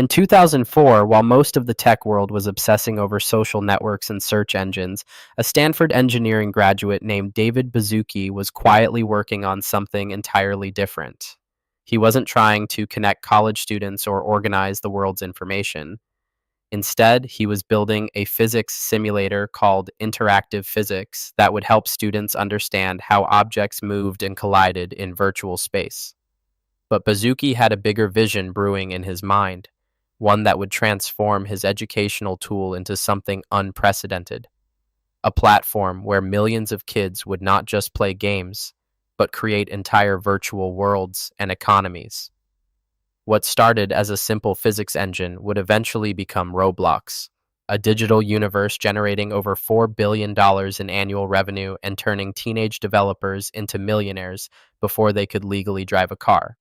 In 2004, while most of the tech world was obsessing over social networks and search engines, a Stanford engineering graduate named David Baszucki was quietly working on something entirely different. He wasn't trying to connect college students or organize the world's information. Instead, he was building a physics simulator called interactive physics that would help students understand how objects moved and collided in virtual space. But Baszucki had a bigger vision brewing in his mind, one that would transform his educational tool into something unprecedented, a platform where millions of kids would not just play games, but create entire virtual worlds and economies. What started as a simple physics engine would eventually become Roblox, a digital universe generating over $4 billion in annual revenue and turning teenage developers into millionaires before they could legally drive a car.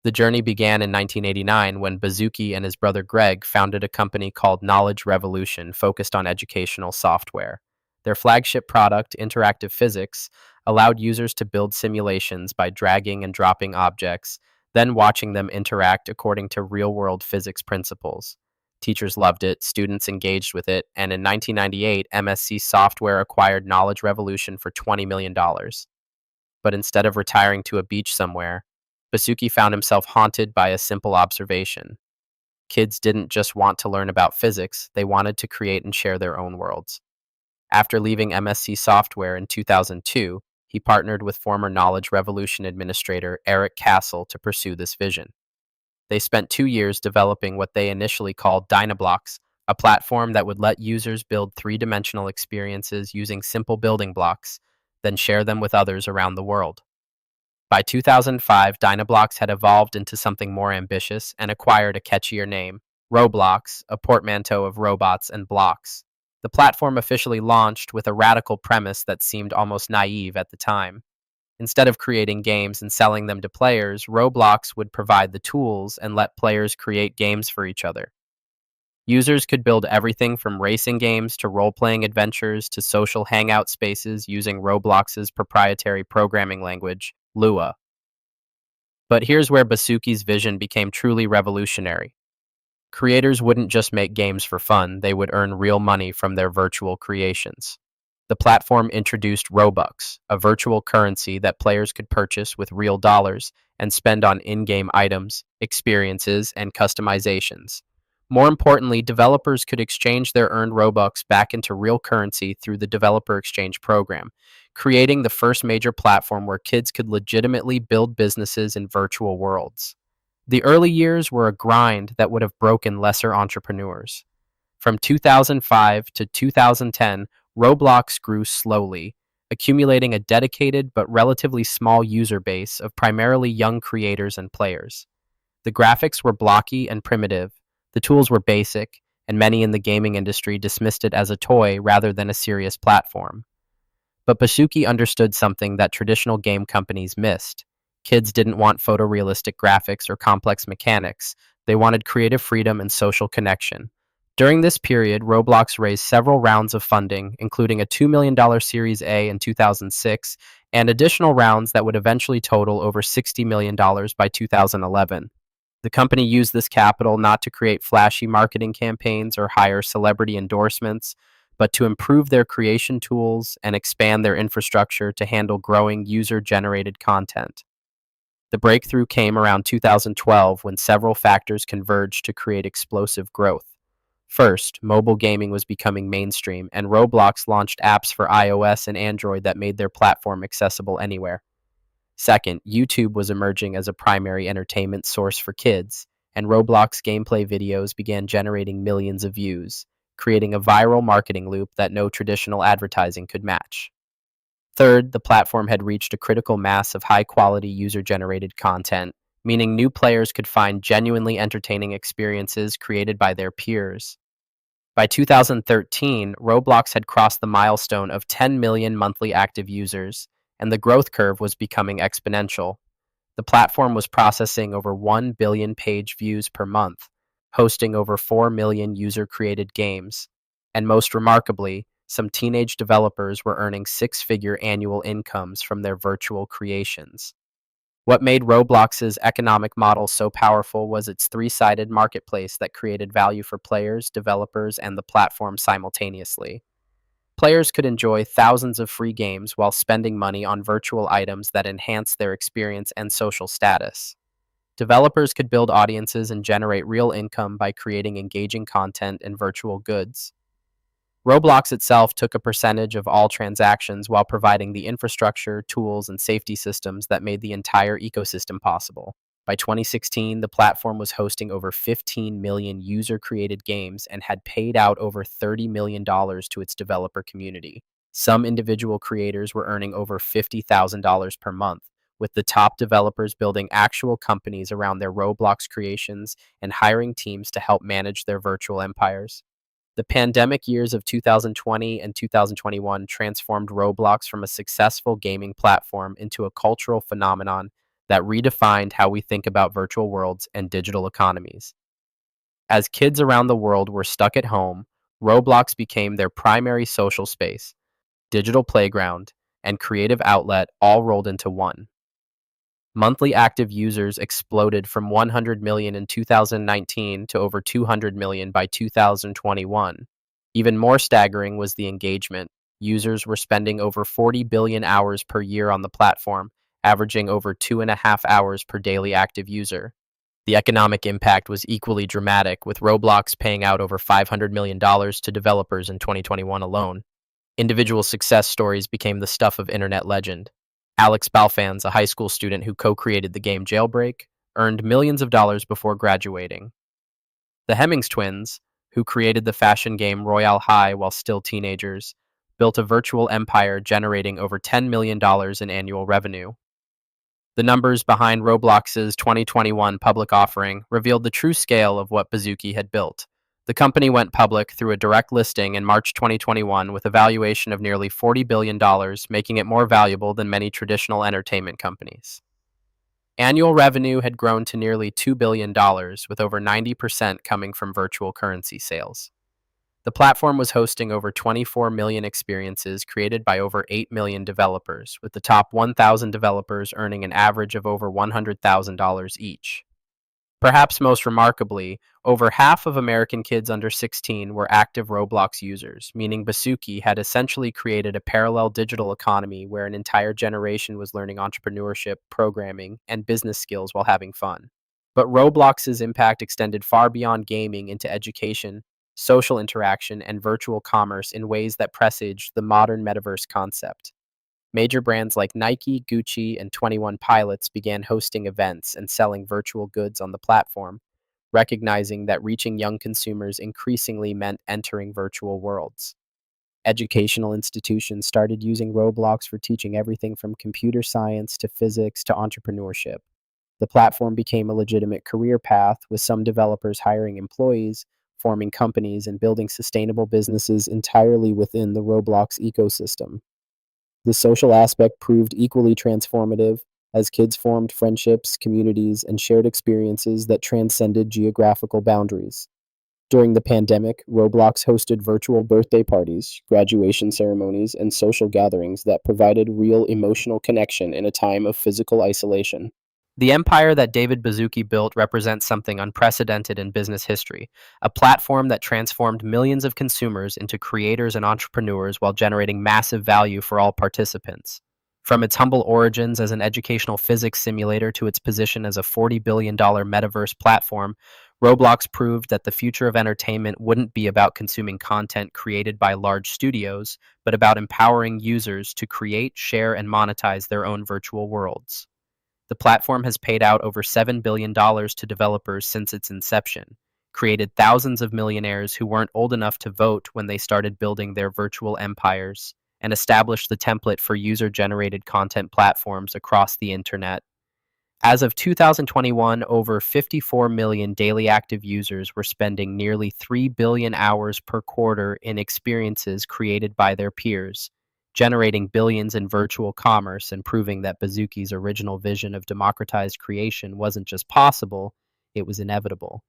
The journey began in 1989 when Baszucki and his brother Greg founded a company called Knowledge Revolution focused on educational software. Their flagship product, Interactive Physics, allowed users to build simulations by dragging and dropping objects, then watching them interact according to real-world physics principles. Teachers loved it, students engaged with it, and in 1998, MSC Software acquired Knowledge Revolution for $20 million. But instead of retiring to a beach somewhere, Baszucki found himself haunted by a simple observation. Kids didn't just want to learn about physics, they wanted to create and share their own worlds. After leaving MSC Software in 2002, he partnered with former Knowledge Revolution administrator Eric Castle to pursue this vision. They spent 2 years developing what they initially called DynaBlocks, a platform that would let users build three-dimensional experiences using simple building blocks, then share them with others around the world. By 2005, DynaBlocks had evolved into something more ambitious and acquired a catchier name, Roblox, a portmanteau of robots and blocks. The platform officially launched with a radical premise that seemed almost naive at the time. Instead of creating games and selling them to players, Roblox would provide the tools and let players create games for each other. Users could build everything from racing games to role-playing adventures to social hangout spaces using Roblox's proprietary programming language, Lua. But here's where Baszucki's vision became truly revolutionary. Creators wouldn't just make games for fun, they would earn real money from their virtual creations. The platform introduced Robux, a virtual currency that players could purchase with real dollars and spend on in-game items, experiences, and customizations. More importantly, developers could exchange their earned Robux back into real currency through the Developer Exchange program, creating the first major platform where kids could legitimately build businesses in virtual worlds. The early years were a grind that would have broken lesser entrepreneurs. From 2005 to 2010, Roblox grew slowly, accumulating a dedicated but relatively small user base of primarily young creators and players. The graphics were blocky and primitive, the tools were basic, and many in the gaming industry dismissed it as a toy rather than a serious platform. But Baszucki understood something that traditional game companies missed. Kids didn't want photorealistic graphics or complex mechanics. They wanted creative freedom and social connection. During this period, Roblox raised several rounds of funding, including a $2 million Series A in 2006, and additional rounds that would eventually total over $60 million by 2011. The company used this capital not to create flashy marketing campaigns or hire celebrity endorsements, but to improve their creation tools and expand their infrastructure to handle growing user-generated content. The breakthrough came around 2012 when several factors converged to create explosive growth. First, mobile gaming was becoming mainstream, and Roblox launched apps for iOS and Android that made their platform accessible anywhere. Second, YouTube was emerging as a primary entertainment source for kids, and Roblox gameplay videos began generating millions of views, creating a viral marketing loop that no traditional advertising could match. Third, the platform had reached a critical mass of high-quality user-generated content, meaning new players could find genuinely entertaining experiences created by their peers. By 2013, Roblox had crossed the milestone of 10 million monthly active users, and the growth curve was becoming exponential. The platform was processing over 1 billion page views per month, hosting over 4 million user-created games, and most remarkably, some teenage developers were earning six-figure annual incomes from their virtual creations. What made Roblox's economic model so powerful was its three-sided marketplace that created value for players, developers, and the platform simultaneously. Players could enjoy thousands of free games while spending money on virtual items that enhance their experience and social status. Developers could build audiences and generate real income by creating engaging content and virtual goods. Roblox itself took a percentage of all transactions while providing the infrastructure, tools, and safety systems that made the entire ecosystem possible. By 2016, the platform was hosting over 15 million user created games and had paid out over $30 million to its developer community. Some individual creators were earning over $50,000 per month, with the top developers building actual companies around their Roblox creations and hiring teams to help manage their virtual empires. The pandemic years of 2020 and 2021 transformed Roblox from a successful gaming platform into a cultural phenomenon that redefined how we think about virtual worlds and digital economies. As kids around the world were stuck at home, Roblox became their primary social space, digital playground, and creative outlet all rolled into one. Monthly active users exploded from 100 million in 2019 to over 200 million by 2021. Even more staggering was the engagement. Users were spending over 40 billion hours per year on the platform, averaging over 2.5 hours per daily active user. The economic impact was equally dramatic, with Roblox paying out over $500 million to developers in 2021 alone. Individual success stories became the stuff of internet legend. Alex Balfans, a high school student who co-created the game Jailbreak, earned millions of dollars before graduating. The Hemmings twins, who created the fashion game Royale High while still teenagers, built a virtual empire generating over $10 million in annual revenue. The numbers behind Roblox's 2021 public offering revealed the true scale of what Baszucki had built. The company went public through a direct listing in March 2021 with a valuation of nearly $40 billion, making it more valuable than many traditional entertainment companies. Annual revenue had grown to nearly $2 billion, with over 90% coming from virtual currency sales. The platform was hosting over 24 million experiences created by over 8 million developers, with the top 1,000 developers earning an average of over $100,000 each. Perhaps most remarkably, over half of American kids under 16 were active Roblox users, meaning Baszucki had essentially created a parallel digital economy where an entire generation was learning entrepreneurship, programming, and business skills while having fun. But Roblox's impact extended far beyond gaming into education, social interaction, and virtual commerce in ways that presaged the modern metaverse concept. Major brands like Nike, Gucci, and 21 Pilots began hosting events and selling virtual goods on the platform, recognizing that reaching young consumers increasingly meant entering virtual worlds. Educational institutions started using Roblox for teaching everything from computer science to physics to entrepreneurship. The platform became a legitimate career path, with some developers hiring employees, forming companies, and building sustainable businesses entirely within the Roblox ecosystem. The social aspect proved equally transformative, as kids formed friendships, communities, and shared experiences that transcended geographical boundaries. During the pandemic, Roblox hosted virtual birthday parties, graduation ceremonies, and social gatherings that provided real emotional connection in a time of physical isolation. The empire that David Baszucki built represents something unprecedented in business history, a platform that transformed millions of consumers into creators and entrepreneurs while generating massive value for all participants. From its humble origins as an educational physics simulator to its position as a $40 billion metaverse platform, Roblox proved that the future of entertainment wouldn't be about consuming content created by large studios, but about empowering users to create, share, and monetize their own virtual worlds. The platform has paid out over $7 billion to developers since its inception, created thousands of millionaires who weren't old enough to vote when they started building their virtual empires, and established the template for user-generated content platforms across the internet. As of 2021, over 54 million daily active users were spending nearly 3 billion hours per quarter in experiences created by their peers, generating billions in virtual commerce and proving that Baszucki's original vision of democratized creation wasn't just possible, it was inevitable.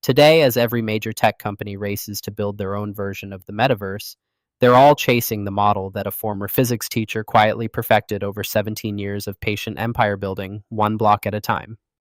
Today, as every major tech company races to build their own version of the metaverse, They're all chasing the model that a former physics teacher quietly perfected over 17 years of patient empire building, one block at a time.